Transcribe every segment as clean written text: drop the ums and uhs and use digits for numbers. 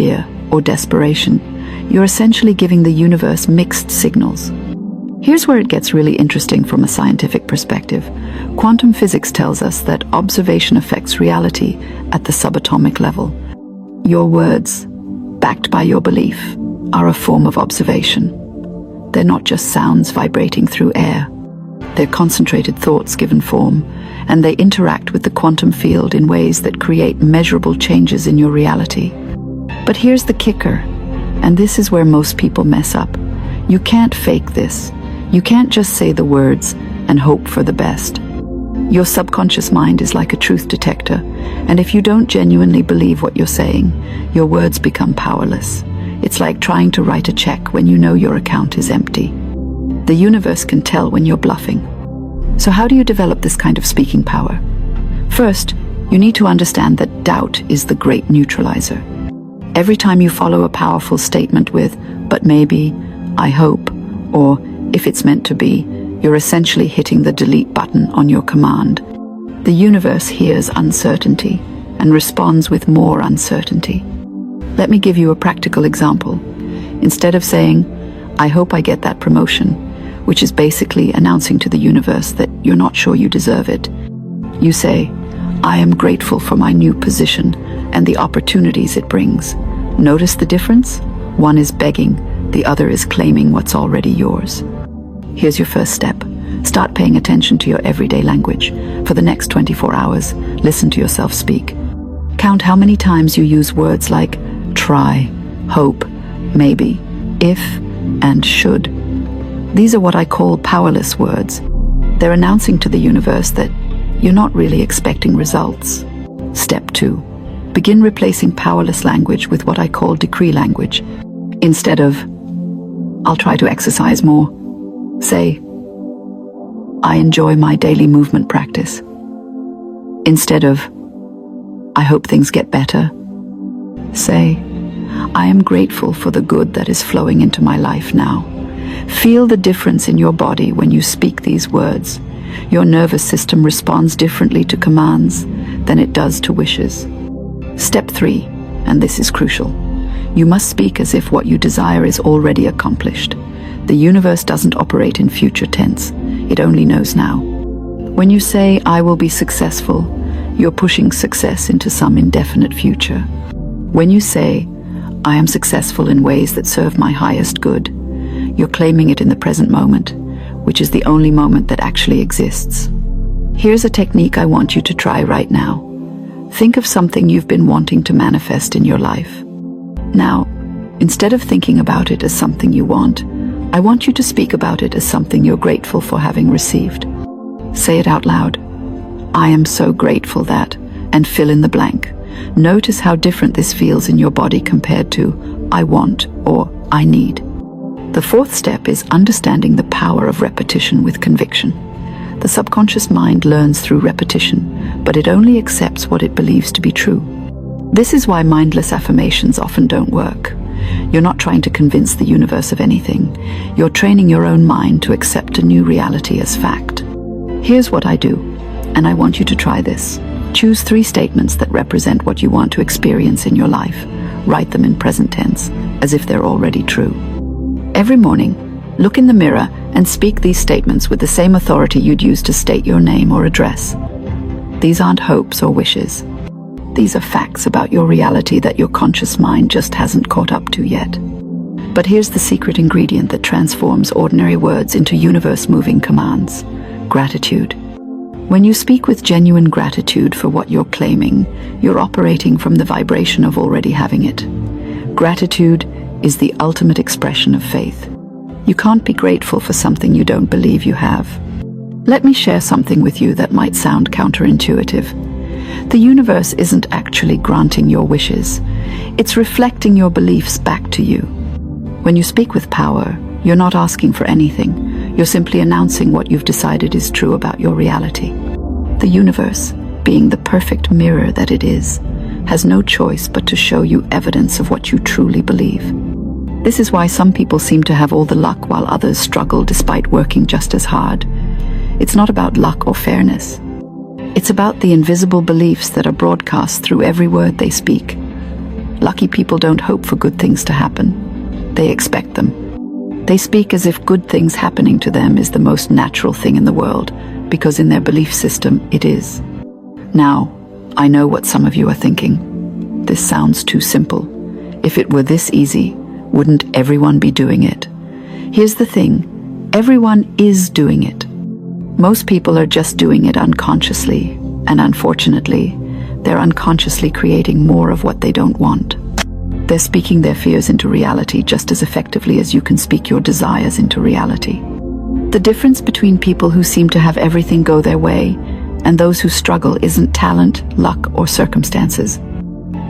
fear, or desperation, you're essentially giving the universe mixed signals. Here's where it gets really interesting from a scientific perspective. Quantum physics tells us that observation affects reality at the subatomic level. Your words, backed by your belief, are a form of observation. They're not just sounds vibrating through air. They're concentrated thoughts given form, and they interact with the quantum field in ways that create measurable changes in your reality. But here's the kicker, and this is where most people mess up. You can't fake this. You can't just say the words and hope for the best. Your subconscious mind is like a truth detector, and if you don't genuinely believe what you're saying, your words become powerless. It's like trying to write a check when you know your account is empty. The universe can tell when you're bluffing. So how do you develop this kind of speaking power? First, you need to understand that doubt is the great neutralizer. Every time you follow a powerful statement with, "but maybe," "I hope," or "if it's meant to be," you're essentially hitting the delete button on your command. The universe hears uncertainty and responds with more uncertainty. Let me give you a practical example. Instead of saying, "I hope I get that promotion," which is basically announcing to the universe that you're not sure you deserve it, you say, "I am grateful for my new position and the opportunities it brings." Notice the difference? One is begging, the other is claiming what's already yours. Here's your first step. Start paying attention to your everyday language. For the next 24 hours, listen to yourself speak. Count how many times you use words like try, hope, maybe, if, and should. These are what I call powerless words. They're announcing to the universe that you're not really expecting results. Step 2. Begin replacing powerless language with what I call decree language. Instead of, "I'll try to exercise more," say, "I enjoy my daily movement practice." Instead of, "I hope things get better," say, "I am grateful for the good that is flowing into my life now." Feel the difference in your body when you speak these words. Your nervous system responds differently to commands than it does to wishes. Step 3, and this is crucial. You must speak as if what you desire is already accomplished. The universe doesn't operate in future tense. It only knows now. When you say, "I will be successful," you're pushing success into some indefinite future. When you say, "I am successful in ways that serve my highest good," you're claiming it in the present moment, which is the only moment that actually exists. Here's a technique I want you to try right now. Think of something you've been wanting to manifest in your life. Now, instead of thinking about it as something you want, I want you to speak about it as something you're grateful for having received. Say it out loud. "I am so grateful that," and fill in the blank. Notice how different this feels in your body compared to "I want" or "I need." The fourth step is understanding the power of repetition with conviction. The subconscious mind learns through repetition, but it only accepts what it believes to be true. This is why mindless affirmations often don't work. You're not trying to convince the universe of anything. You're training your own mind to accept a new reality as fact. Here's what I do, and I want you to try this. Choose 3 statements that represent what you want to experience in your life. Write them in present tense, as if they're already true. Every morning, look in the mirror and speak these statements with the same authority you'd use to state your name or address. These aren't hopes or wishes. These are facts about your reality that your conscious mind just hasn't caught up to yet. But here's the secret ingredient that transforms ordinary words into universe-moving commands: gratitude. When you speak with genuine gratitude for what you're claiming, you're operating from the vibration of already having it. Gratitude is the ultimate expression of faith. You can't be grateful for something you don't believe you have. Let me share something with you that might sound counterintuitive. The universe isn't actually granting your wishes. It's reflecting your beliefs back to you. When you speak with power, you're not asking for anything. You're simply announcing what you've decided is true about your reality. The universe, being the perfect mirror that it is, has no choice but to show you evidence of what you truly believe. This is why some people seem to have all the luck while others struggle despite working just as hard. It's not about luck or fairness. It's about the invisible beliefs that are broadcast through every word they speak. Lucky people don't hope for good things to happen. They expect them. They speak as if good things happening to them is the most natural thing in the world, because in their belief system it is. Now, I know what some of you are thinking. This sounds too simple. If it were this easy, wouldn't everyone be doing it? Here's the thing, everyone is doing it. Most people are just doing it unconsciously, and unfortunately, they're unconsciously creating more of what they don't want. They're speaking their fears into reality just as effectively as you can speak your desires into reality. The difference between people who seem to have everything go their way and those who struggle isn't talent, luck, or circumstances.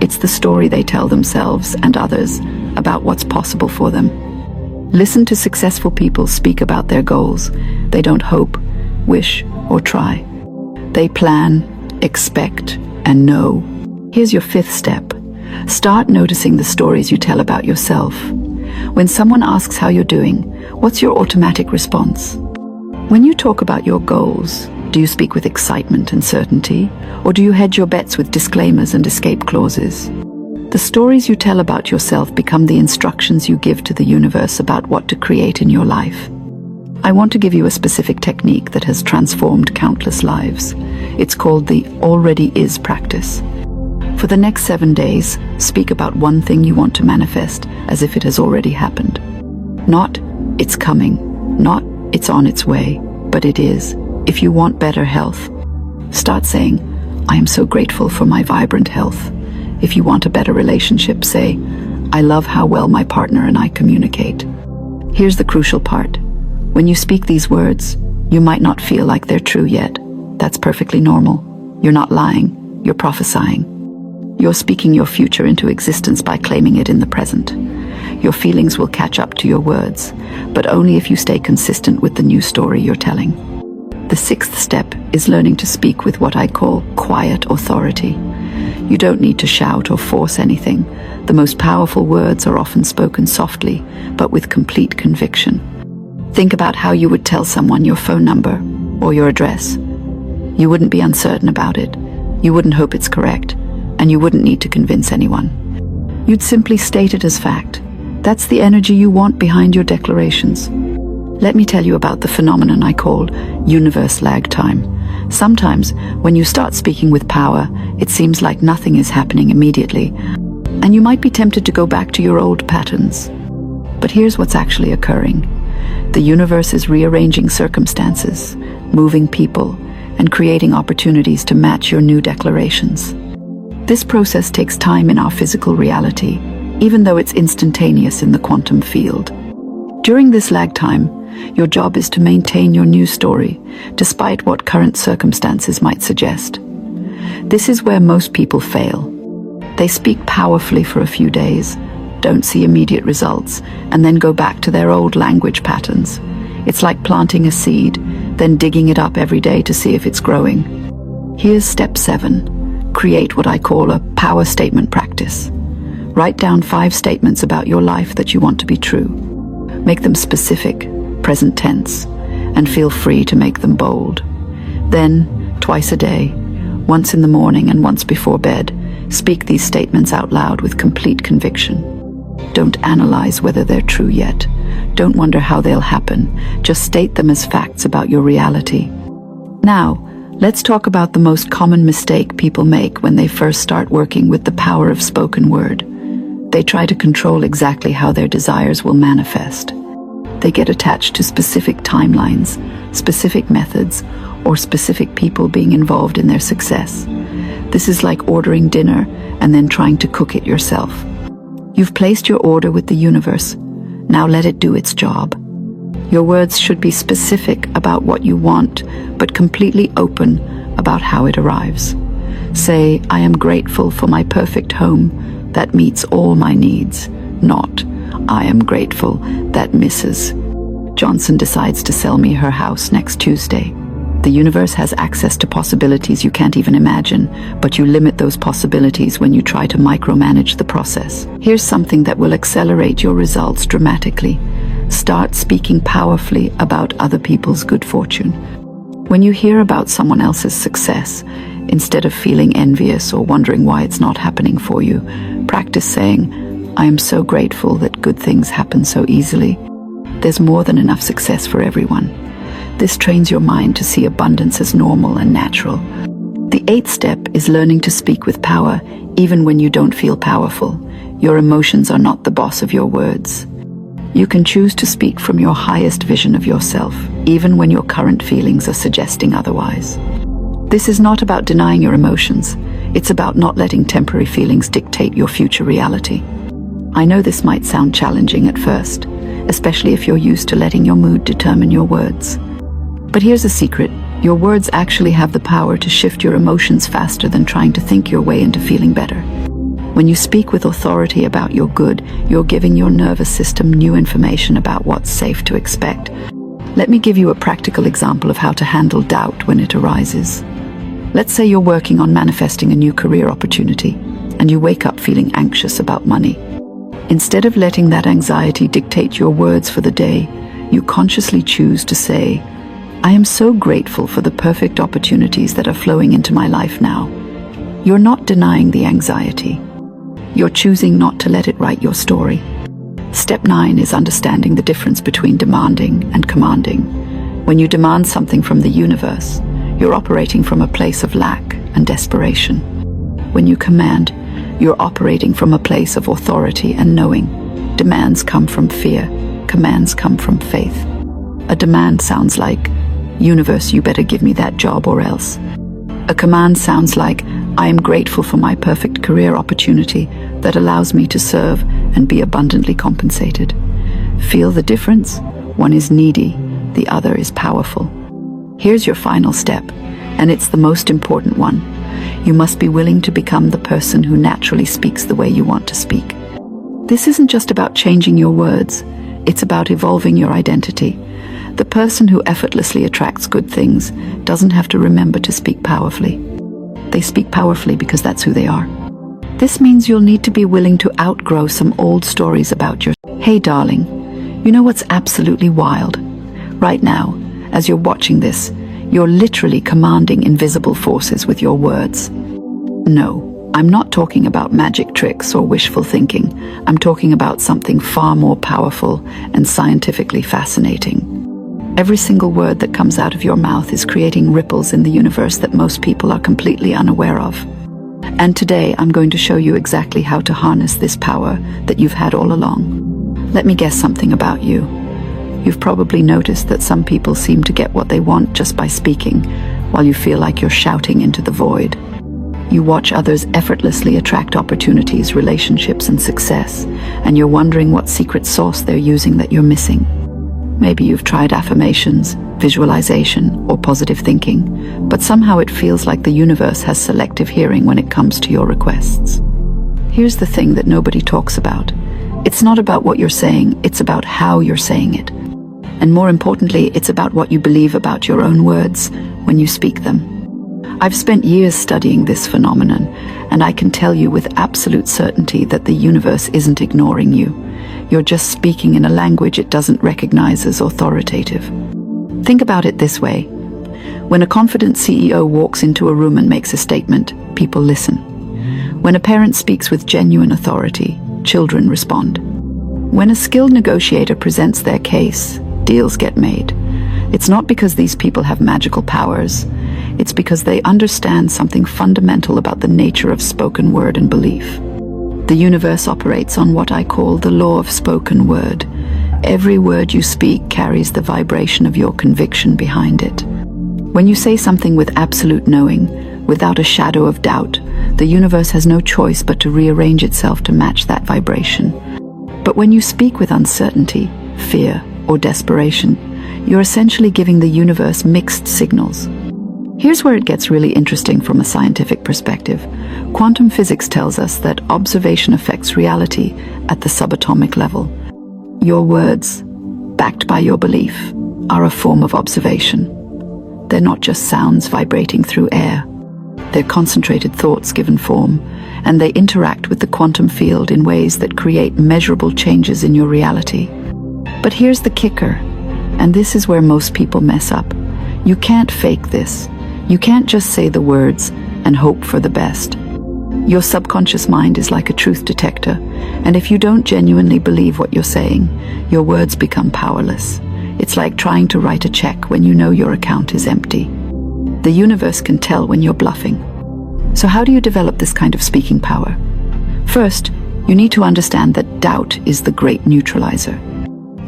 It's the story they tell themselves and others about what's possible for them. Listen to successful people speak about their goals. They don't hope, wish, or try. They plan, expect, and know. Here's your fifth step. Start noticing the stories you tell about yourself. When someone asks how you're doing, what's your automatic response? When you talk about your goals, do you speak with excitement and certainty, or do you hedge your bets with disclaimers and escape clauses? The stories you tell about yourself become the instructions you give to the universe about what to create in your life. I want to give you a specific technique that has transformed countless lives. It's called the already is practice. For the next 7 days, speak about one thing you want to manifest as if it has already happened. Not, it's coming, not, it's on its way, but it is. If you want better health, start saying, I am so grateful for my vibrant health. If you want a better relationship, say, I love how well my partner and I communicate. Here's the crucial part. When you speak these words, you might not feel like they're true yet. That's perfectly normal. You're not lying, you're prophesying. You're speaking your future into existence by claiming it in the present. Your feelings will catch up to your words, but only if you stay consistent with the new story you're telling. The sixth step is learning to speak with what I call quiet authority. You don't need to shout or force anything. The most powerful words are often spoken softly, but with complete conviction. Think about how you would tell someone your phone number or your address. You wouldn't be uncertain about it. You wouldn't hope it's correct. And you wouldn't need to convince anyone. You'd simply state it as fact. That's the energy you want behind your declarations. Let me tell you about the phenomenon I call universe lag time. Sometimes, when you start speaking with power, it seems like nothing is happening immediately, and you might be tempted to go back to your old patterns. But here's what's actually occurring. The universe is rearranging circumstances, moving people, and creating opportunities to match your new declarations. This process takes time in our physical reality, even though it's instantaneous in the quantum field. During this lag time, your job is to maintain your new story, despite what current circumstances might suggest. This is where most people fail. They speak powerfully for a few days, don't see immediate results, and then go back to their old language patterns. It's like planting a seed, then digging it up every day to see if it's growing. Here's step 7. Create what I call a power statement practice. Write down 5 statements about your life that you want to be true. Make them specific, present tense, and feel free to make them bold. Then, twice a day, once in the morning and once before bed, speak these statements out loud with complete conviction. Don't analyze whether they're true yet. Don't wonder how they'll happen. Just state them as facts about your reality. Now, let's talk about the most common mistake people make when they first start working with the power of spoken word. They try to control exactly how their desires will manifest. They get attached to specific timelines, specific methods, or specific people being involved in their success. This is like ordering dinner and then trying to cook it yourself. You've placed your order with the universe. Now let it do its job. Your words should be specific about what you want, but completely open about how it arrives. Say, I am grateful for my perfect home that meets all my needs, not, I am grateful that Mrs. Johnson decides to sell me her house next Tuesday. The universe has access to possibilities you can't even imagine, but you limit those possibilities when you try to micromanage the process. Here's something that will accelerate your results dramatically. Start speaking powerfully about other people's good fortune. When you hear about someone else's success, Instead of feeling envious or wondering why it's not happening for you, practice saying, "I am so grateful that good things happen so easily. There's more than enough success for everyone." This trains your mind to see abundance as normal and natural. The 8th step is learning to speak with power, even when you don't feel powerful. Your emotions are not the boss of your words. You can choose to speak from your highest vision of yourself, even when your current feelings are suggesting otherwise. This is not about denying your emotions. It's about not letting temporary feelings dictate your future reality. I know this might sound challenging at first, especially if you're used to letting your mood determine your words. But here's a secret. Your words actually have the power to shift your emotions faster than trying to think your way into feeling better. When you speak with authority about your good, you're giving your nervous system new information about what's safe to expect. Let me give you a practical example of how to handle doubt when it arises. Let's say you're working on manifesting a new career opportunity, and you wake up feeling anxious about money. Instead of letting that anxiety dictate your words for the day, you consciously choose to say, "I am so grateful for the perfect opportunities that are flowing into my life now." You're not denying the anxiety. You're choosing not to let it write your story. Step 9 is understanding the difference between demanding and commanding. When you demand something from the universe, you're operating from a place of lack and desperation. When you command, you're operating from a place of authority and knowing. Demands come from fear. Commands come from faith. A demand sounds like, "Universe, you better give me that job or else." A command sounds like, "I am grateful for my perfect career opportunity that allows me to serve and be abundantly compensated." Feel the difference? One is needy, the other is powerful. Here's your final step, and it's the most important one. You must be willing to become the person who naturally speaks the way you want to speak. This isn't just about changing your words, it's about evolving your identity. The person who effortlessly attracts good things doesn't have to remember to speak powerfully. They speak powerfully because that's who they are. This means you'll need to be willing to outgrow some old stories about your... Hey darling, you know what's absolutely wild? Right now, as you're watching this, you're literally commanding invisible forces with your words. No, I'm not talking about magic tricks or wishful thinking. I'm talking about something far more powerful and scientifically fascinating. Every single word that comes out of your mouth is creating ripples in the universe that most people are completely unaware of. And today I'm going to show you exactly how to harness this power that you've had all along. Let me guess something about you. You've probably noticed that some people seem to get what they want just by speaking, while you feel like you're shouting into the void. You watch others effortlessly attract opportunities, relationships, and success, and you're wondering what secret sauce they're using that you're missing. Maybe you've tried affirmations, visualization, or positive thinking, but somehow it feels like the universe has selective hearing when it comes to your requests. Here's the thing that nobody talks about. It's not about what you're saying, it's about how you're saying it. And more importantly, it's about what you believe about your own words when you speak them. I've spent years studying this phenomenon, and I can tell you with absolute certainty that the universe isn't ignoring you. You're just speaking in a language it doesn't recognize as authoritative. Think about it this way. When a confident CEO walks into a room and makes a statement, people listen. When a parent speaks with genuine authority, children respond. When a skilled negotiator presents their case, deals get made. It's not because these people have magical powers. It's because they understand something fundamental about the nature of spoken word and belief. The universe operates on what I call the law of spoken word. Every word you speak carries the vibration of your conviction behind it. When you say something with absolute knowing, without a shadow of doubt, the universe has no choice but to rearrange itself to match that vibration. But when you speak with uncertainty, fear, or desperation, you're essentially giving the universe mixed signals. Here's where it gets really interesting from a scientific perspective. Quantum physics tells us that observation affects reality at the subatomic level. Your words, backed by your belief, are a form of observation. They're not just sounds vibrating through air. They're concentrated thoughts given form, and they interact with the quantum field in ways that create measurable changes in your reality. But here's the kicker, and this is where most people mess up. You can't fake this. You can't just say the words, and hope for the best. Your subconscious mind is like a truth detector, and if you don't genuinely believe what you're saying, your words become powerless. It's like trying to write a check when you know your account is empty. The universe can tell when you're bluffing. So how do you develop this kind of speaking power? First, you need to understand that doubt is the great neutralizer.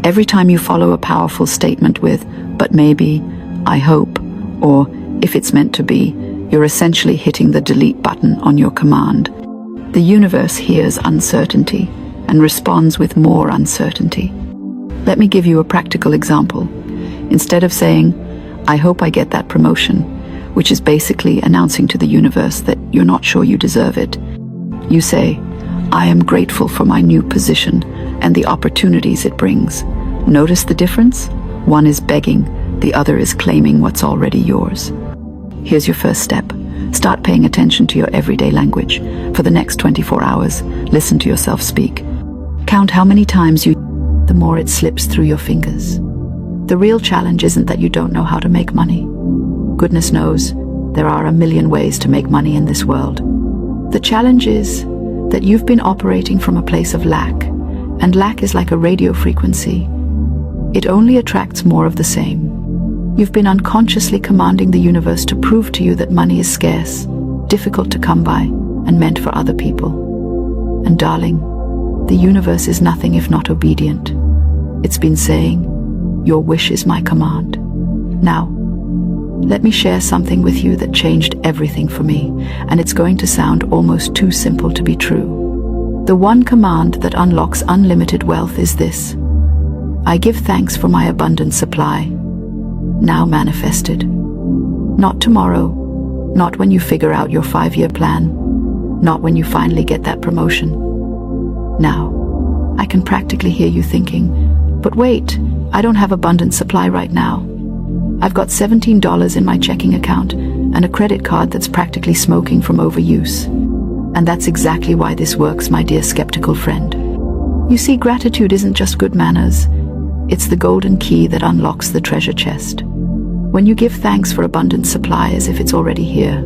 Every time you follow a powerful statement with, "but maybe," "I hope," or "if it's meant to be," you're essentially hitting the delete button on your command. The universe hears uncertainty and responds with more uncertainty. Let me give you a practical example. Instead of saying, "I hope I get that promotion," which is basically announcing to the universe that you're not sure you deserve it, you say, "I am grateful for my new position and the opportunities it brings." Notice the difference? One is begging, the other is claiming what's already yours. Here's your first step. Start paying attention to your everyday language. For the next 24 hours, listen to yourself speak. Count how many times the more it slips through your fingers. The real challenge isn't that you don't know how to make money. Goodness knows, there are a million ways to make money in this world. The challenge is that you've been operating from a place of lack, and lack is like a radio frequency. It only attracts more of the same. You've been unconsciously commanding the universe to prove to you that money is scarce, difficult to come by, and meant for other people. And darling, the universe is nothing if not obedient. It's been saying, "Your wish is my command." Now, let me share something with you that changed everything for me, and it's going to sound almost too simple to be true. The one command that unlocks unlimited wealth is this: I give thanks for my abundant supply. Now manifested. Not tomorrow, not when you figure out your 5-year plan, not when you finally get that promotion. Now, I can practically hear you thinking, "But wait, I don't have abundant supply right now. I've got $17 in my checking account and a credit card that's practically smoking from overuse." And that's exactly why this works, my dear skeptical friend. You see, gratitude isn't just good manners. It's the golden key that unlocks the treasure chest. When you give thanks for abundant supply as if it's already here,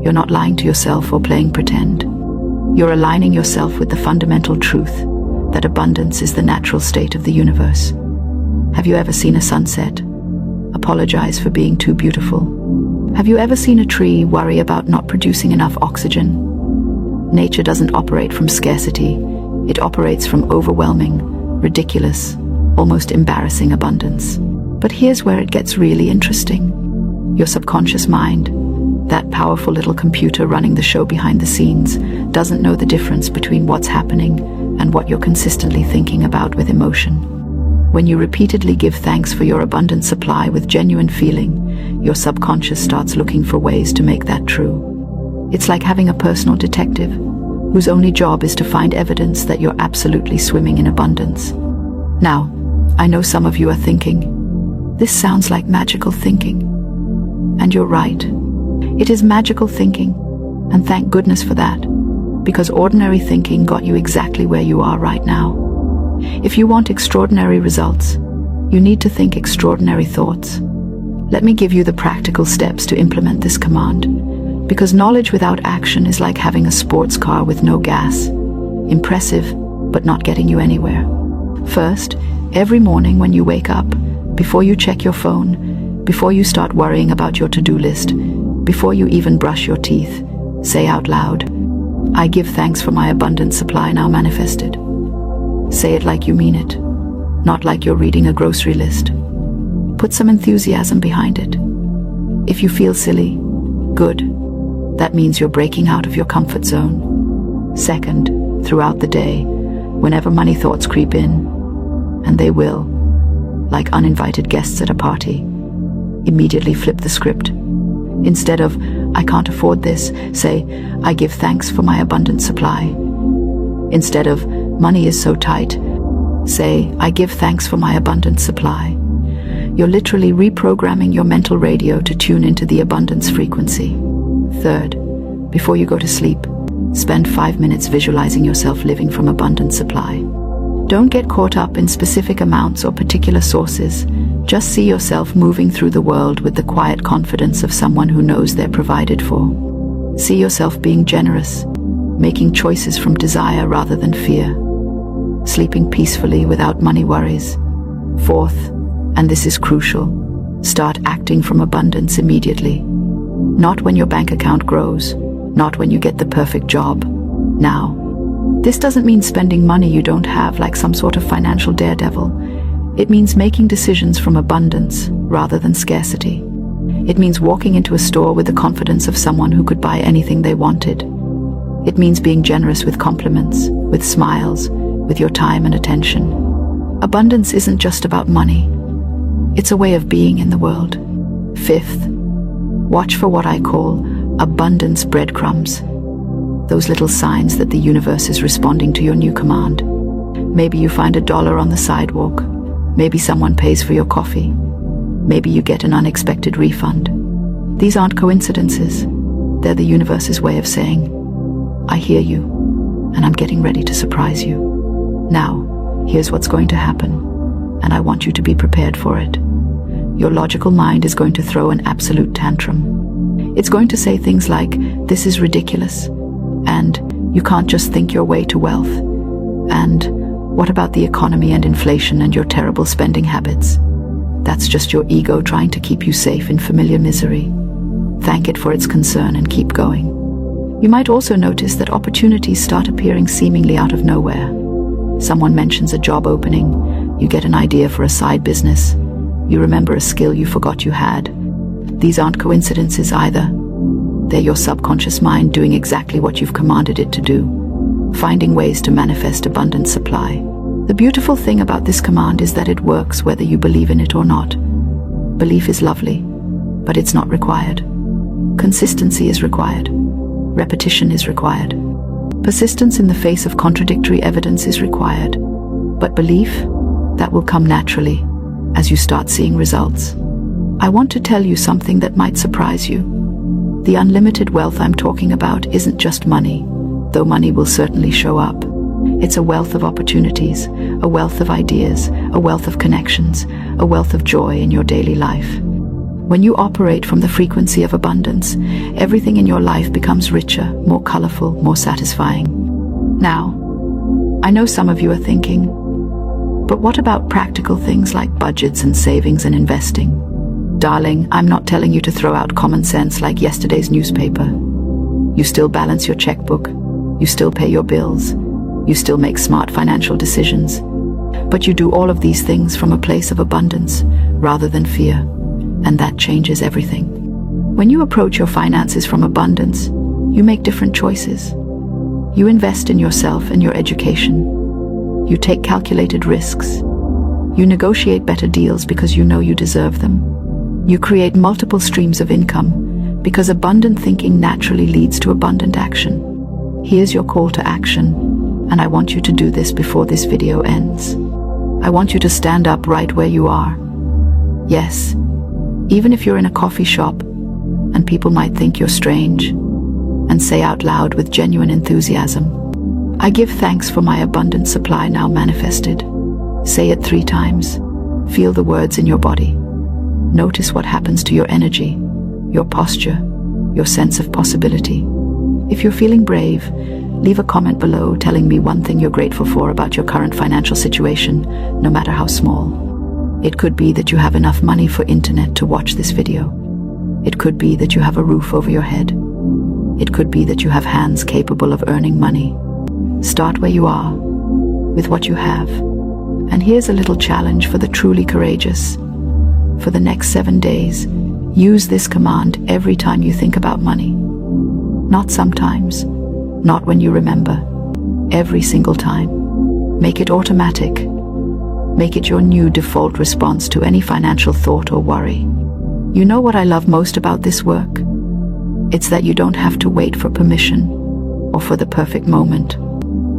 you're not lying to yourself or playing pretend. You're aligning yourself with the fundamental truth that abundance is the natural state of the universe. Have you ever seen a sunset? Apologize for being too beautiful. Have you ever seen a tree worry about not producing enough oxygen? Nature doesn't operate from scarcity. It operates from overwhelming, ridiculous, almost embarrassing abundance. But here's where it gets really interesting. Your subconscious mind, that powerful little computer running the show behind the scenes, doesn't know the difference between what's happening and what you're consistently thinking about with emotion. When you repeatedly give thanks for your abundant supply with genuine feeling, your subconscious starts looking for ways to make that true. It's like having a personal detective whose only job is to find evidence that you're absolutely swimming in abundance. Now, I know some of you are thinking, this sounds like magical thinking. And you're right. It is magical thinking, and thank goodness for that, because ordinary thinking got you exactly where you are right now. If you want extraordinary results, you need to think extraordinary thoughts. Let me give you the practical steps to implement this command, because knowledge without action is like having a sports car with no gas. Impressive, but not getting you anywhere. First, every morning when you wake up, before you check your phone, before you start worrying about your to-do list, before you even brush your teeth, say out loud, "I give thanks for my abundant supply now manifested." Say it like you mean it, not like you're reading a grocery list. Put some enthusiasm behind it. If you feel silly, good. That means you're breaking out of your comfort zone. Second, throughout the day, whenever money thoughts creep in, and they will, like uninvited guests at a party, immediately flip the script. Instead of, "I can't afford this," say, "I give thanks for my abundant supply." Instead of, "Money is so tight," say, "I give thanks for my abundant supply." You're literally reprogramming your mental radio to tune into the abundance frequency. Third, before you go to sleep, spend 5 minutes visualizing yourself living from abundant supply. Don't get caught up in specific amounts or particular sources. Just see yourself moving through the world with the quiet confidence of someone who knows they're provided for. See yourself being generous, making choices from desire rather than fear, sleeping peacefully without money worries. Fourth, and this is crucial, start acting from abundance immediately. Not when your bank account grows, not when you get the perfect job. Now. This doesn't mean spending money you don't have like some sort of financial daredevil. It means making decisions from abundance rather than scarcity. It means walking into a store with the confidence of someone who could buy anything they wanted. It means being generous with compliments, with smiles, with your time and attention. Abundance isn't just about money. It's a way of being in the world. Fifth, watch for what I call abundance breadcrumbs. Those little signs that the universe is responding to your new command. Maybe you find $1 on the sidewalk. Maybe someone pays for your coffee. Maybe you get an unexpected refund. These aren't coincidences. They're the universe's way of saying, I hear you, and I'm getting ready to surprise you. Now, here's what's going to happen, and I want you to be prepared for it. Your logical mind is going to throw an absolute tantrum. It's going to say things like, this is ridiculous, and you can't just think your way to wealth, and what about the economy and inflation and your terrible spending habits? That's just your ego trying to keep you safe in familiar misery. Thank it for its concern and keep going. You might also notice that opportunities start appearing seemingly out of nowhere. Someone mentions a job opening, you get an idea for a side business, you remember a skill you forgot you had. These aren't coincidences either. They're your subconscious mind doing exactly what you've commanded it to do, finding ways to manifest abundant supply. The beautiful thing about this command is that it works whether you believe in it or not. Belief is lovely, but it's not required. Consistency is required. Repetition is required. Persistence in the face of contradictory evidence is required. But belief, that will come naturally as you start seeing results. I want to tell you something that might surprise you. The unlimited wealth I'm talking about isn't just money, though money will certainly show up. It's a wealth of opportunities, a wealth of ideas, a wealth of connections, a wealth of joy in your daily life. When you operate from the frequency of abundance, everything in your life becomes richer, more colorful, more satisfying. Now, I know some of you are thinking, but what about practical things like budgets and savings and investing? Darling, I'm not telling you to throw out common sense like yesterday's newspaper. You still balance your checkbook, you still pay your bills, you still make smart financial decisions. But you do all of these things from a place of abundance rather than fear, and that changes everything. When you approach your finances from abundance, you make different choices. You invest in yourself and your education. You take calculated risks. You negotiate better deals because you know you deserve them. You create multiple streams of income because abundant thinking naturally leads to abundant action. Here's your call to action, and I want you to do this before this video ends. I want you to stand up right where you are. Yes, even if you're in a coffee shop and people might think you're strange, and say out loud with genuine enthusiasm, I give thanks for my abundant supply now manifested. Say it 3 times. Feel the words in your body. Notice what happens to your energy, your posture, your sense of possibility. If you're feeling brave, leave a comment below telling me one thing you're grateful for about your current financial situation, no matter how small. It could be that you have enough money for internet to watch this video. It could be that you have a roof over your head. It could be that you have hands capable of earning money. Start where you are, with what you have. And here's a little challenge for the truly courageous. For the next 7 days, use this command every time you think about money. Not sometimes, not when you remember, every single time. Make it automatic. Make it your new default response to any financial thought or worry. You know what I love most about this work? It's that you don't have to wait for permission, or for the perfect moment,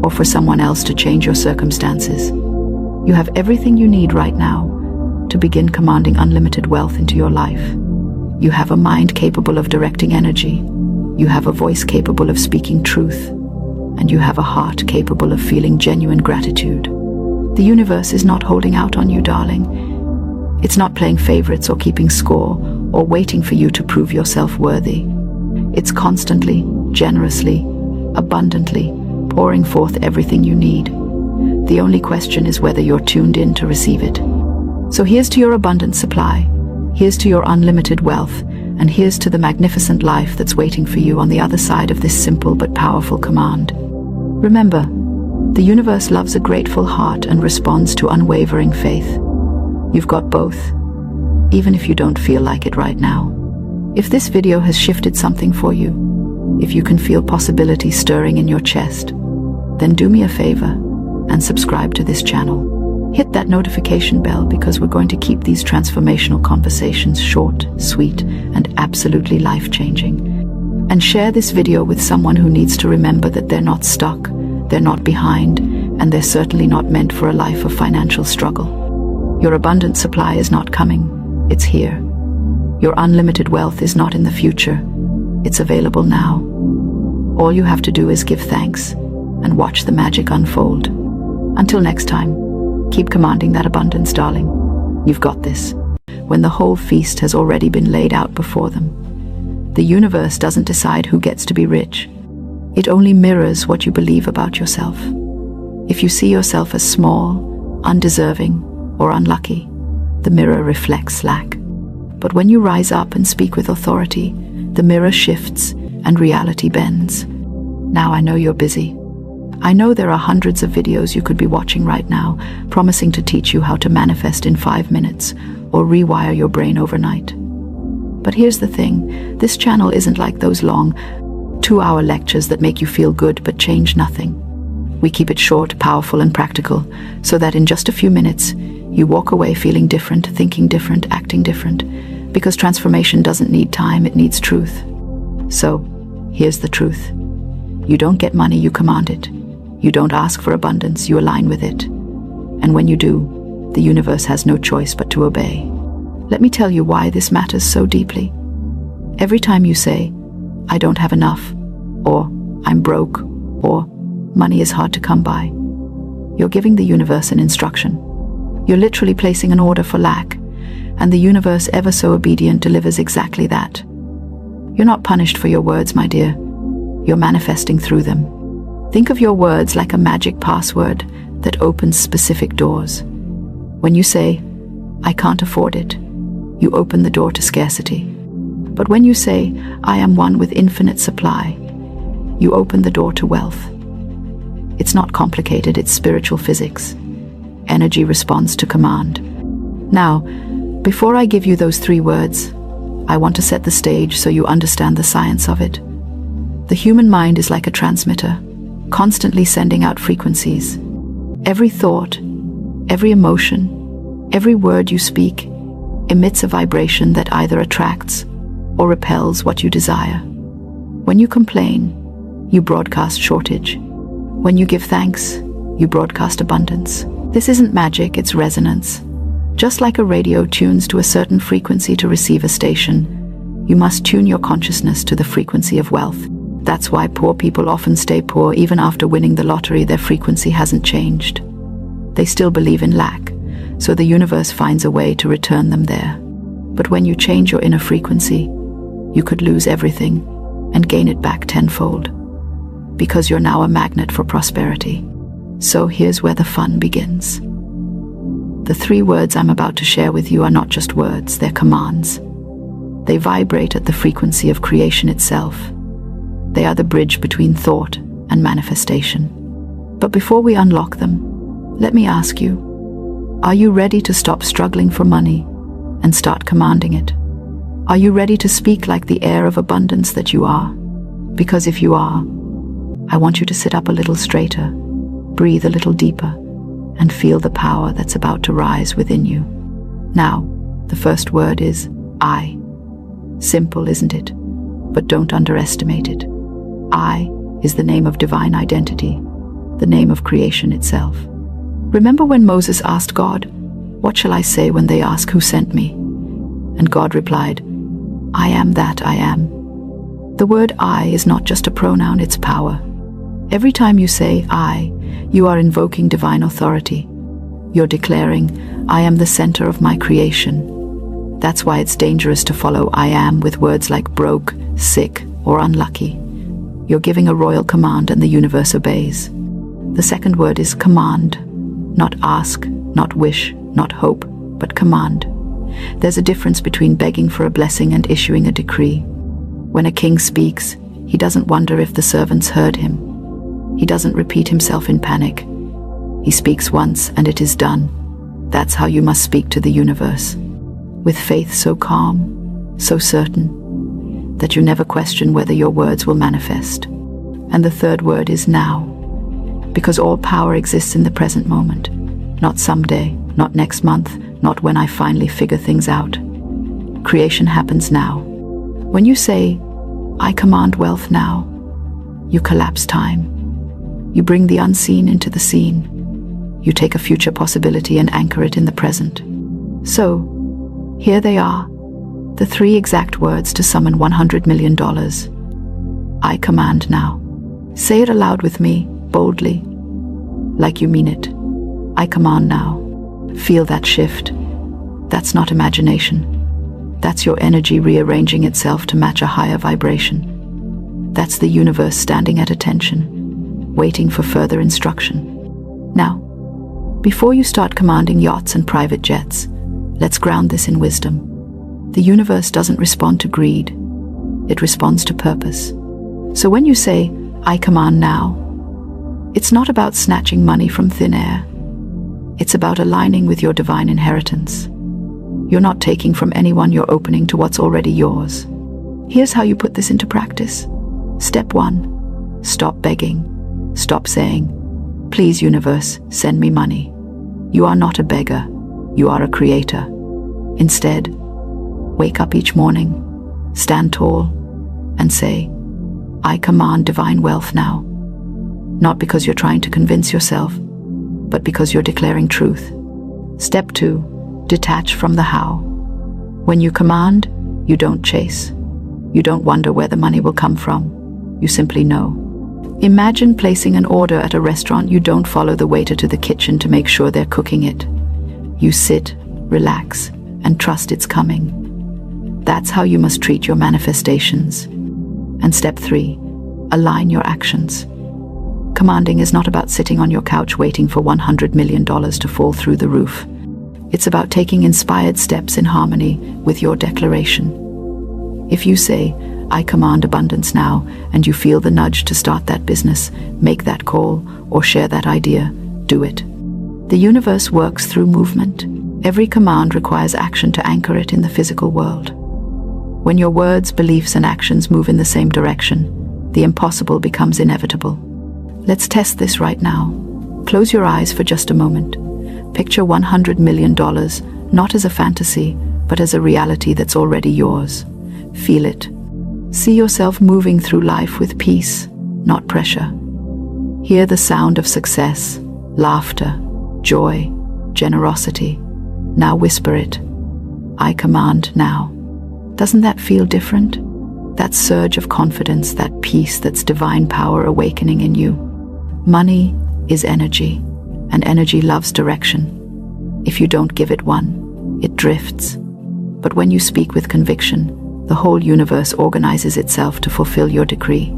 or for someone else to change your circumstances. You have everything you need right now to begin commanding unlimited wealth into your life. You have a mind capable of directing energy. You have a voice capable of speaking truth. And you have a heart capable of feeling genuine gratitude. The universe is not holding out on you, darling. It's not playing favorites or keeping score or waiting for you to prove yourself worthy. It's constantly, generously, abundantly, pouring forth everything you need. The only question is whether you're tuned in to receive it. So here's to your abundant supply, here's to your unlimited wealth, and here's to the magnificent life that's waiting for you on the other side of this simple but powerful command. Remember, the universe loves a grateful heart and responds to unwavering faith. You've got both, even if you don't feel like it right now. If this video has shifted something for you, if you can feel possibility stirring in your chest, then do me a favor and subscribe to this channel. Hit that notification bell because we're going to keep these transformational conversations short, sweet, and absolutely life-changing. And share this video with someone who needs to remember that they're not stuck, they're not behind, and they're certainly not meant for a life of financial struggle. Your abundant supply is not coming, it's here. Your unlimited wealth is not in the future, it's available now. All you have to do is give thanks and watch the magic unfold. Until next time, keep commanding that abundance, darling. You've got this. When the whole feast has already been laid out before them. The universe doesn't decide who gets to be rich. It only mirrors what you believe about yourself. If you see yourself as small, undeserving, or unlucky, the mirror reflects lack. But when you rise up and speak with authority, the mirror shifts and reality bends. Now I know you're busy. I know there are hundreds of videos you could be watching right now, promising to teach you how to manifest in 5 minutes or rewire your brain overnight. But here's the thing, this channel isn't like those long, 2-hour lectures that make you feel good but change nothing. We keep it short, powerful, and practical, so that in just a few minutes, you walk away feeling different, thinking different, acting different, because transformation doesn't need time, it needs truth. So, here's the truth. You don't get money, you command it. You don't ask for abundance, you align with it. And when you do, the universe has no choice but to obey. Let me tell you why this matters so deeply. Every time you say, I don't have enough, or I'm broke, or money is hard to come by, you're giving the universe an instruction. You're literally placing an order for lack, and the universe, ever so obedient, delivers exactly that. You're not punished for your words, my dear. You're manifesting through them. Think of your words like a magic password that opens specific doors. When you say, I can't afford it, you open the door to scarcity. But when you say, I am one with infinite supply, you open the door to wealth. It's not complicated, it's spiritual physics. Energy responds to command. Now, before I give you those 3 words, I want to set the stage so you understand the science of it. The human mind is like a transmitter, constantly sending out frequencies. Every thought, every emotion, every word you speak emits a vibration that either attracts or repels what you desire. When you complain, you broadcast shortage. When you give thanks, you broadcast abundance. This isn't magic, it's resonance. Just like a radio tunes to a certain frequency to receive a station, you must tune your consciousness to the frequency of wealth. That's why poor people often stay poor even after winning the lottery. Their frequency hasn't changed. They still believe in lack, so the universe finds a way to return them there. But when you change your inner frequency, you could lose everything and gain it back tenfold, because you're now a magnet for prosperity. So here's where the fun begins. The 3 words I'm about to share with you are not just words, they're commands. They vibrate at the frequency of creation itself. They are the bridge between thought and manifestation. But before we unlock them, let me ask you, are you ready to stop struggling for money and start commanding it? Are you ready to speak like the air of abundance that you are? Because if you are, I want you to sit up a little straighter, breathe a little deeper, and feel the power that's about to rise within you. Now, the first word is I. Simple, isn't it? But don't underestimate it. I is the name of divine identity, the name of creation itself. Remember when Moses asked God, "What shall I say when they ask who sent me?" And God replied, "I am that I am." The word I is not just a pronoun, it's power. Every time you say I, you are invoking divine authority. You're declaring, I am the center of my creation. That's why it's dangerous to follow I am with words like broke, sick, or unlucky. You're giving a royal command and the universe obeys. The second word is command. Not ask, not wish, not hope, but command. There's a difference between begging for a blessing and issuing a decree. When a king speaks, he doesn't wonder if the servants heard him. He doesn't repeat himself in panic. He speaks once and it is done. That's how you must speak to the universe. With faith so calm, so certain, that you never question whether your words will manifest. And the third word is now, because all power exists in the present moment. Not someday, not next month, not when I finally figure things out. Creation happens now. When you say, I command wealth now, you collapse time. You bring the unseen into the scene. You take a future possibility and anchor it in the present. So, here they are, the 3 exact words to summon $100 million. I command now. Say it aloud with me, boldly, like you mean it. I command now. Feel that shift. That's not imagination. That's your energy rearranging itself to match a higher vibration. That's the universe standing at attention, waiting for further instruction. Now, before you start commanding yachts and private jets, let's ground this in wisdom. The universe doesn't respond to greed. It responds to purpose. So when you say, I command now, it's not about snatching money from thin air. It's about aligning with your divine inheritance. You're not taking from anyone, you're opening to what's already yours. Here's how you put this into practice. Step 1, stop begging. Stop saying, please universe, send me money. You are not a beggar, you are a creator. Instead, wake up each morning, stand tall, and say, I command divine wealth now. Not because you're trying to convince yourself, but because you're declaring truth. Step 2, detach from the how. When you command, you don't chase. You don't wonder where the money will come from. You simply know. Imagine placing an order at a restaurant. You don't follow the waiter to the kitchen to make sure they're cooking it. You sit, relax, and trust it's coming. That's how you must treat your manifestations. And step 3, align your actions. Commanding is not about sitting on your couch waiting for $100 million to fall through the roof. It's about taking inspired steps in harmony with your declaration. If you say, I command abundance now, and you feel the nudge to start that business, make that call, or share that idea, do it. The universe works through movement. Every command requires action to anchor it in the physical world. When your words, beliefs, and actions move in the same direction, the impossible becomes inevitable. Let's test this right now. Close your eyes for just a moment. Picture $100 million, not as a fantasy, but as a reality that's already yours. Feel it. See yourself moving through life with peace, not pressure. Hear the sound of success, laughter, joy, generosity. Now whisper it. I command now. Doesn't that feel different? That surge of confidence, that peace, that's divine power awakening in you. Money is energy, and energy loves direction. If you don't give it one, it drifts. But when you speak with conviction, the whole universe organizes itself to fulfill your decree.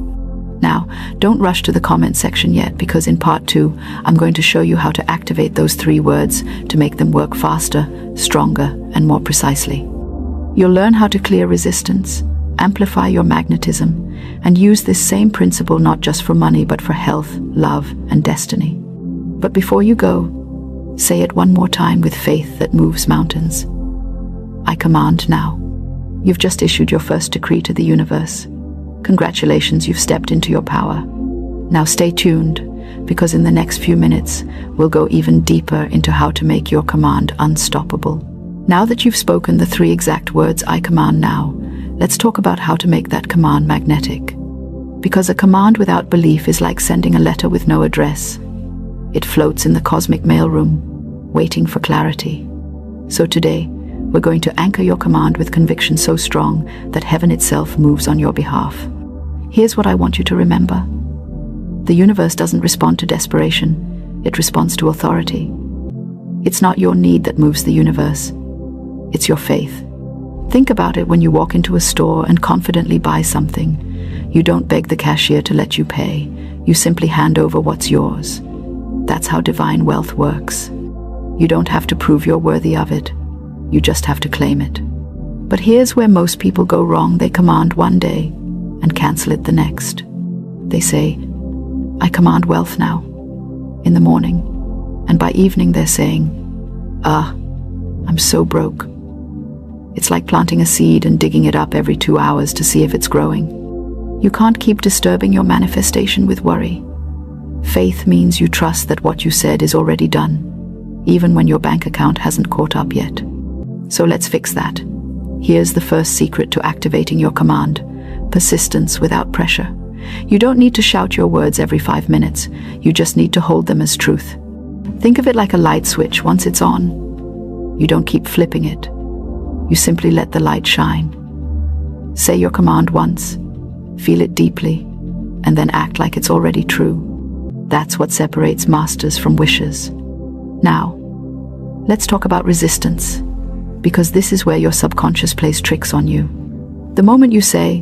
Now, don't rush to the comment section yet, because in part 2, I'm going to show you how to activate those 3 words to make them work faster, stronger, and more precisely. You'll learn how to clear resistance, amplify your magnetism, and use this same principle not just for money but for health, love, and destiny. But before you go, say it one more time with faith that moves mountains. I command now. You've just issued your first decree to the universe. Congratulations, you've stepped into your power. Now stay tuned, because in the next few minutes, we'll go even deeper into how to make your command unstoppable. Now that you've spoken the 3 exact words, I command now, let's talk about how to make that command magnetic. Because a command without belief is like sending a letter with no address. It floats in the cosmic mailroom, waiting for clarity. So today, we're going to anchor your command with conviction so strong that heaven itself moves on your behalf. Here's what I want you to remember. The universe doesn't respond to desperation, it responds to authority. It's not your need that moves the universe, it's your faith. Think about it when you walk into a store and confidently buy something. You don't beg the cashier to let you pay. You simply hand over what's yours. That's how divine wealth works. You don't have to prove you're worthy of it. You just have to claim it. But here's where most people go wrong. They command one day and cancel it the next. They say, I command wealth now, in the morning. And by evening they're saying, I'm so broke. It's like planting a seed and digging it up every 2 hours to see if it's growing. You can't keep disturbing your manifestation with worry. Faith means you trust that what you said is already done, even when your bank account hasn't caught up yet. So let's fix that. Here's the first secret to activating your command: persistence without pressure. You don't need to shout your words every 5 minutes. You just need to hold them as truth. Think of it like a light switch. Once it's on, you don't keep flipping it. You simply let the light shine. Say your command once, feel it deeply, and then act like it's already true. That's what separates masters from wishers. Now, let's talk about resistance, because this is where your subconscious plays tricks on you. The moment you say,